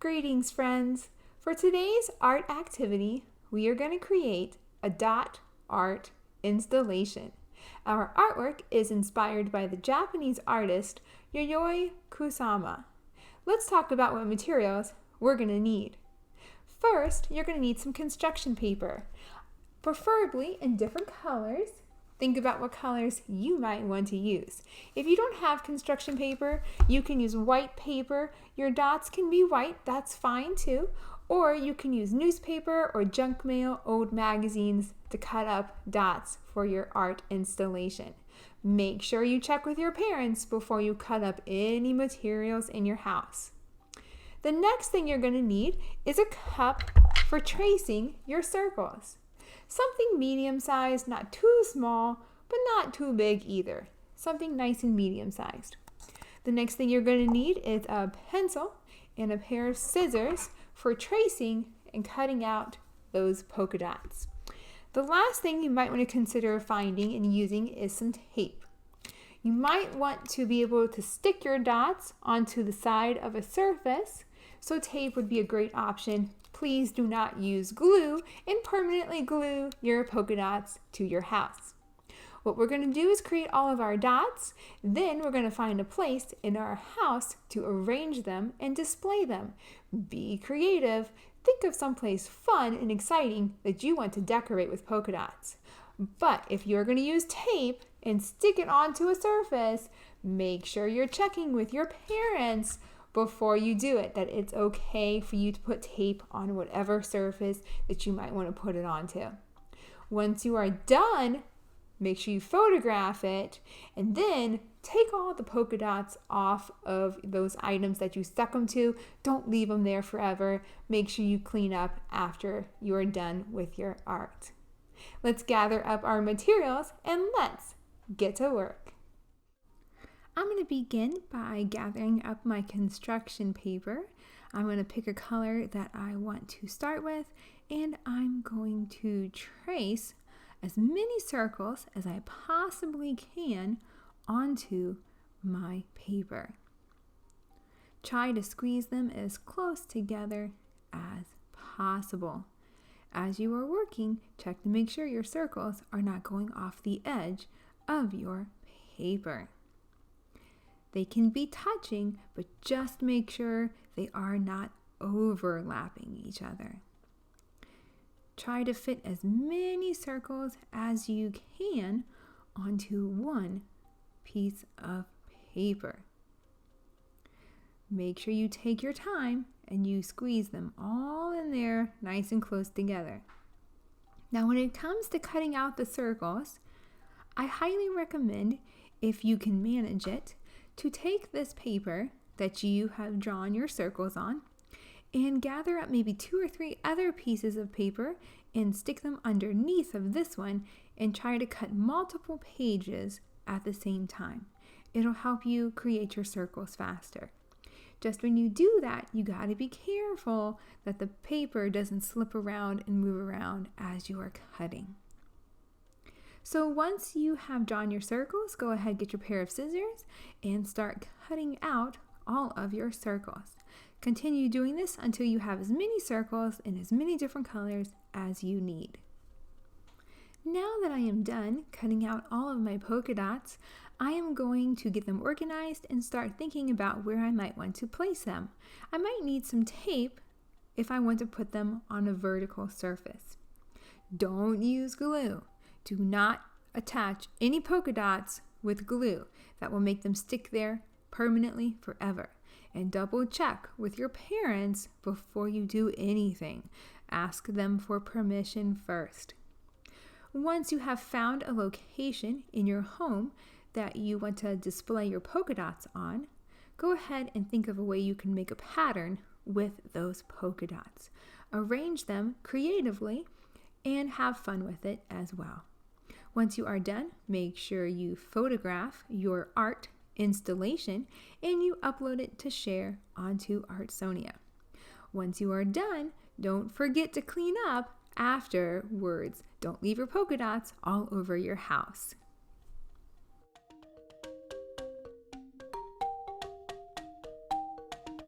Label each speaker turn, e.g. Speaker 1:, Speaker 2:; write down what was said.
Speaker 1: Greetings, friends! For today's art activity, we are going to create a dot art installation. Our artwork is inspired by the Japanese artist Yayoi Kusama. Let's talk about what materials we're going to need. First, you're going to need some construction paper, preferably in different colors. Think about what colors you might want to use. If you don't have construction paper, you can use white paper. Your dots can be white, that's fine too. Or you can use newspaper or junk mail, old magazines to cut up dots for your art installation. Make sure you check with your parents before you cut up any materials in your house. The next thing you're going to need is a cup for tracing your circles. Something medium-sized, not too small, but not too big either. Something nice and medium-sized. The next thing you're going to need is a pencil and a pair of scissors for tracing and cutting out those polka dots. The last thing you might want to consider finding and using is some tape. You might want to be able to stick your dots onto the side of a surface, so tape would be a great option. Please do not use glue and permanently glue your polka dots to your house. What we're going to do is create all of our dots, then we're going to find a place in our house to arrange them and display them. Be creative. Think of someplace fun and exciting that you want to decorate with polka dots. But if you're going to use tape and stick it onto a surface, make sure you're checking with your parents before you do it, that it's okay for you to put tape on whatever surface that you might want to put it onto. Once you are done, make sure you photograph it and then take all the polka dots off of those items that you stuck them to. Don't leave them there forever. Make sure you clean up after you are done with your art. Let's gather up our materials and let's get to work. I'm going to begin by gathering up my construction paper. I'm going to pick a color that I want to start with, and I'm going to trace as many circles as I possibly can onto my paper. Try to squeeze them as close together as possible. As you are working, check to make sure your circles are not going off the edge of your paper. They can be touching, but just make sure they are not overlapping each other. Try to fit as many circles as you can onto one piece of paper. Make sure you take your time and you squeeze them all in there nice and close together. Now, when it comes to cutting out the circles, I highly recommend, if you can manage it, to take this paper that you have drawn your circles on and gather up maybe 2 or 3 other pieces of paper and stick them underneath of this one and try to cut multiple pages at the same time. It'll help you create your circles faster. Just when you do that, you got to be careful that the paper doesn't slip around and move around as you are cutting. So once you have drawn your circles, go ahead, get your pair of scissors and start cutting out all of your circles. Continue doing this until you have as many circles in as many different colors as you need. Now that I am done cutting out all of my polka dots, I am going to get them organized and start thinking about where I might want to place them. I might need some tape if I want to put them on a vertical surface. Don't use glue. Do not attach any polka dots with glue. That will make them stick there permanently forever. And double check with your parents before you do anything. Ask them for permission first. Once you have found a location in your home that you want to display your polka dots on, go ahead and think of a way you can make a pattern with those polka dots. Arrange them creatively and have fun with it as well. Once you are done, make sure you photograph your art installation and you upload it to share onto Artsonia. Once you are done, don't forget to clean up afterwards. Don't leave your polka dots all over your house.